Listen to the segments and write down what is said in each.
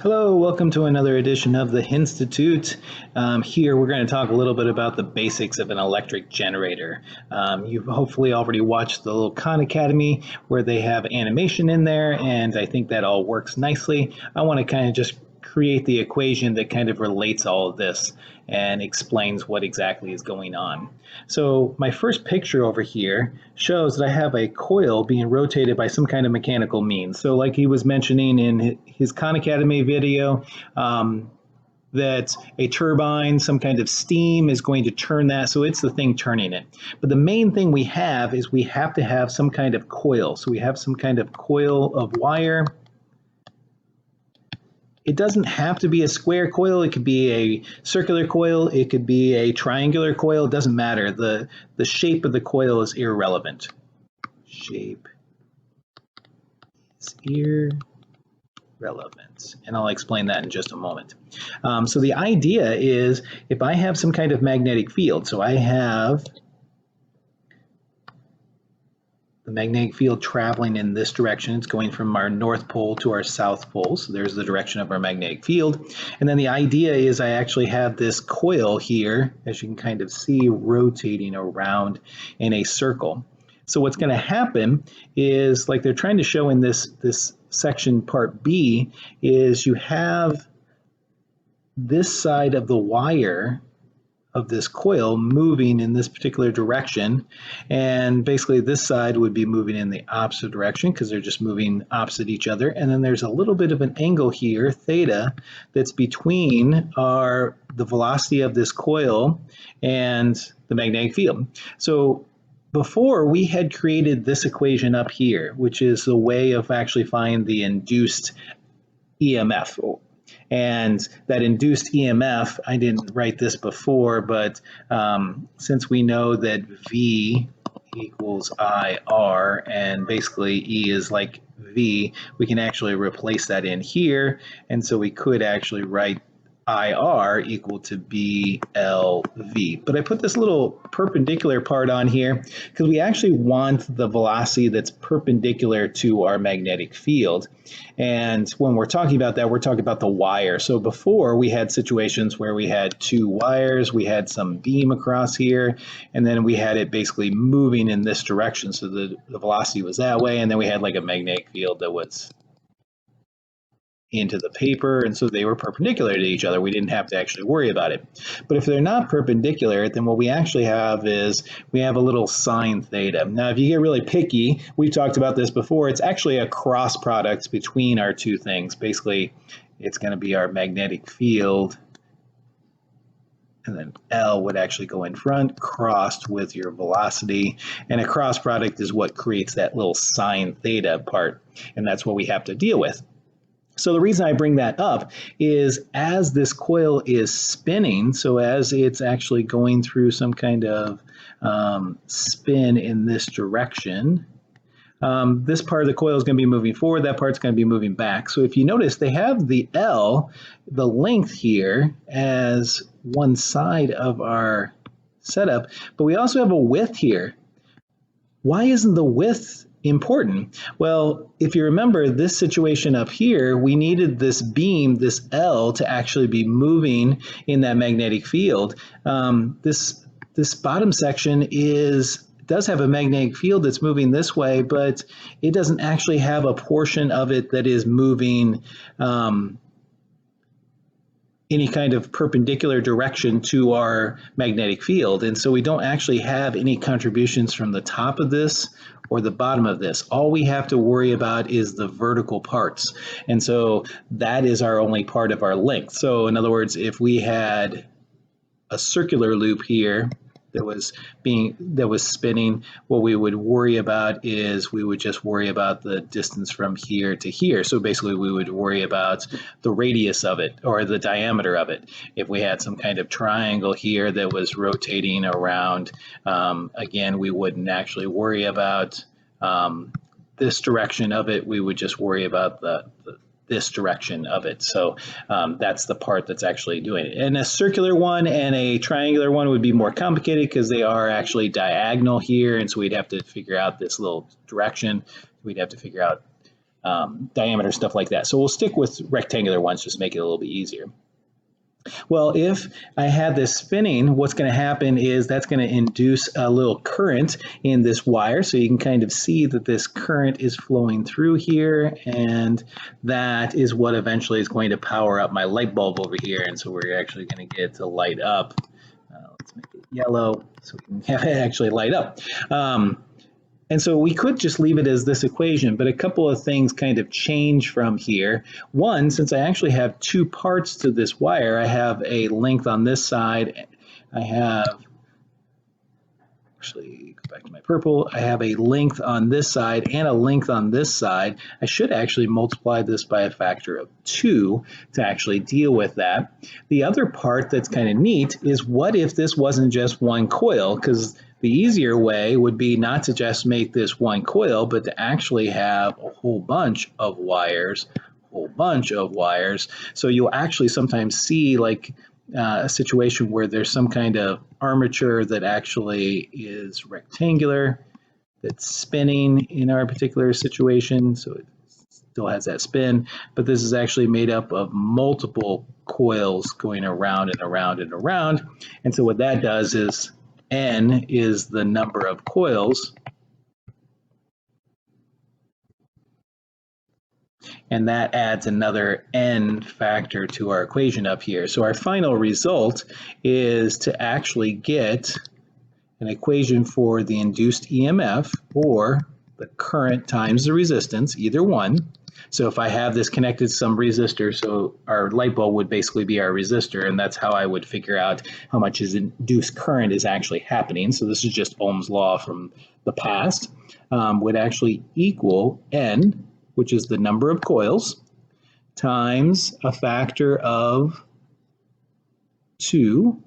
Hello, welcome to another edition of the Henstitute. Here we're going to talk a little bit about the basics of an electric generator. You've hopefully already watched the little Khan Academy where they have animation in there, and I think that all works nicely. I want to kind of just create the equation that kind of relates all of this and explains what exactly is going on. So my first picture over here shows that I have a coil being rotated by some kind of mechanical means. So like he was mentioning in his Khan Academy video, that a turbine, some kind of steam is going to turn that, so it's the thing turning it. But the main thing we have is we have to have some kind of coil. So we have some kind of coil of wire. It doesn't have to be a square coil. It could be a circular coil. It could be a triangular coil. It doesn't matter. The shape of the coil is irrelevant. Shape is irrelevant. And I'll explain that in just a moment. So the idea is if I have some kind of magnetic field, so I have the magnetic field traveling in this direction. It's going from our north pole to our south pole. So there's the direction of our magnetic field. And then the idea is I actually have this coil here, as you can kind of see, rotating around in a circle. So what's going to happen is, like they're trying to show in this section part B, is you have this side of the wire of this coil moving in this particular direction, and basically this side would be moving in the opposite direction because they're just moving opposite each other. And then there's a little bit of an angle here, theta, that's between the velocity of this coil and the magnetic field. So before, we had created this equation up here, which is the way of actually finding the induced EMF. And that induced EMF, I didn't write this before, but since we know that V equals IR and basically E is like V, we can actually replace that in here. And so we could actually write IR equal to BLV. But I put this little perpendicular part on here because we actually want the velocity that's perpendicular to our magnetic field. And when we're talking about that, we're talking about the wire. So before, we had situations where we had two wires, we had some beam across here, and then we had it basically moving in this direction. So the velocity was that way, and then we had like a magnetic field that was into the paper, and so they were perpendicular to each other. We didn't have to actually worry about it. But if they're not perpendicular, then what we actually have is we have a little sine theta. Now, if you get really picky, we've talked about this before, it's actually a cross product between our two things. Basically, it's going to be our magnetic field, and then L would actually go in front, crossed with your velocity. And a cross product is what creates that little sine theta part, and that's what we have to deal with. So the reason I bring that up is as this coil is spinning, so as it's actually going through some kind of spin in this direction, this part of the coil is going to be moving forward, that part's going to be moving back. So if you notice, they have the L, the length here, as one side of our setup, but we also have a width here. Why isn't the width important? Well, if you remember this situation up here, we needed this beam, this L, to actually be moving in that magnetic field. This bottom section does have a magnetic field that's moving this way, but it doesn't actually have a portion of it that is moving any kind of perpendicular direction to our magnetic field. And so we don't actually have any contributions from the top of this or the bottom of this. All we have to worry about is the vertical parts. And so that is our only part of our length. So in other words, if we had a circular loop here that was spinning, what we would worry about is we would just worry about the distance from here to here. So basically we would worry about the radius of it or the diameter of it. If we had some kind of triangle here that was rotating around, again, we wouldn't actually worry about this direction of it. We would just worry about this direction of it. So that's the part that's actually doing it. And a circular one and a triangular one would be more complicated because they are actually diagonal here. And so we'd have to figure out this little direction. We'd have to figure out diameter, stuff like that. So we'll stick with rectangular ones, just make it a little bit easier. Well, if I had this spinning, what's going to happen is that's going to induce a little current in this wire. So you can kind of see that this current is flowing through here, and that is what eventually is going to power up my light bulb over here. And so we're actually going to get it to light up. Let's make it yellow so we can have it actually light up. And so we could just leave it as this equation, but a couple of things kind of change from here. One, since I actually have two parts to this wire, I have a length on this side. I have, actually go back to my purple, I have a length on this side and a length on this side. I should actually multiply this by a factor of 2 to actually deal with that. The other part that's kind of neat is, what if this wasn't just one coil? Because the easier way would be not to just make this one coil, but to actually have a whole bunch of wires, So you'll actually sometimes see like a situation where there's some kind of armature that actually is rectangular, that's spinning in our particular situation. So it still has that spin, but this is actually made up of multiple coils going around and around and around. And so what that does is, N is the number of coils, and that adds another N factor to our equation up here. So our final result is to actually get an equation for the induced EMF, or the current times the resistance, either one. So if I have this connected to some resistor, so our light bulb would basically be our resistor, and that's how I would figure out how much is induced current is actually happening. So this is just Ohm's law from the past, would actually equal N, which is the number of coils, times a factor of 2,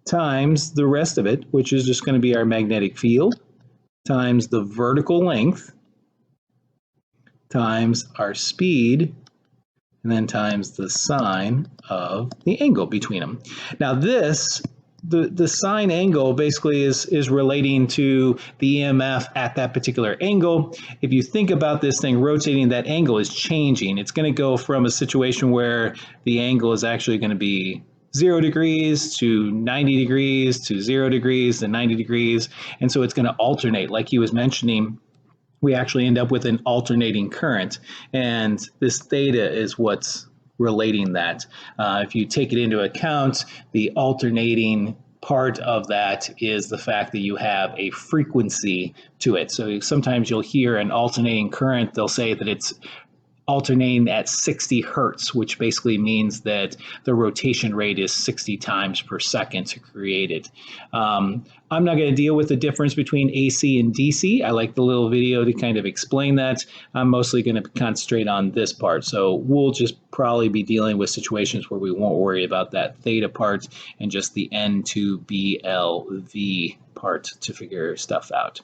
times the rest of it, which is just going to be our magnetic field, times the vertical length, times our speed, and then times the sine of the angle between them. Now this, the sine angle basically is relating to the EMF at that particular angle. If you think about this thing rotating, that angle is changing. It's going to go from a situation where the angle is actually going to be 0 degrees to 90 degrees to 0 degrees to 90 degrees. And so it's going to alternate, like he was mentioning. We actually end up with an alternating current, and this theta is what's relating that. If you take it into account, the alternating part of that is the fact that you have a frequency to it. So sometimes you'll hear an alternating current, they'll say that it's alternating at 60 hertz, which basically means that the rotation rate is 60 times per second to create it. I'm not going to deal with the difference between AC and DC. I like the little video to kind of explain that. I'm mostly going to concentrate on this part. So we'll just probably be dealing with situations where we won't worry about that theta part and just the N2BLV part to figure stuff out.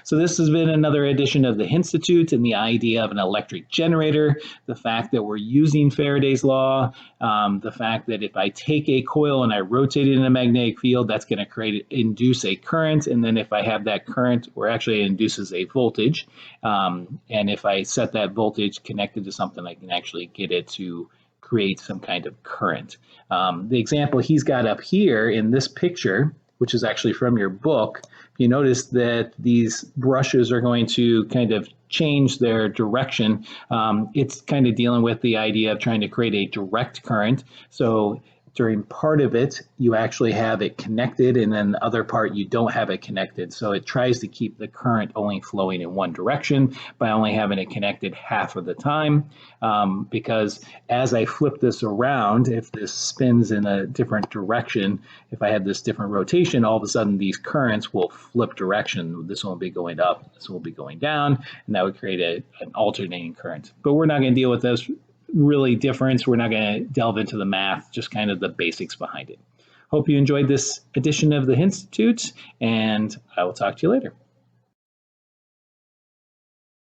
So this has been another edition of the Henstitute and the idea of an electric generator, the fact that we're using Faraday's law, the fact that if I take a coil and I rotate it in a magnetic field, that's going to induce a current, and then if I have that current, or actually it induces a voltage, and if I set that voltage connected to something, I can actually get it to create some kind of current. The example he's got up here in this picture, which is actually from your book, you notice that these brushes are going to kind of change their direction. It's kind of dealing with the idea of trying to create a direct current. So during part of it, you actually have it connected, and then the other part, you don't have it connected. So it tries to keep the current only flowing in one direction by only having it connected half of the time. Because as I flip this around, if this spins in a different direction, if I have this different rotation, all of a sudden these currents will flip direction. This one will be going up, this will be going down, and that would create an alternating current. But we're not going to deal with this really difference. We're not going to delve into the math, just kind of the basics behind it. Hope you enjoyed this edition of the Henstitute, and I will talk to you later.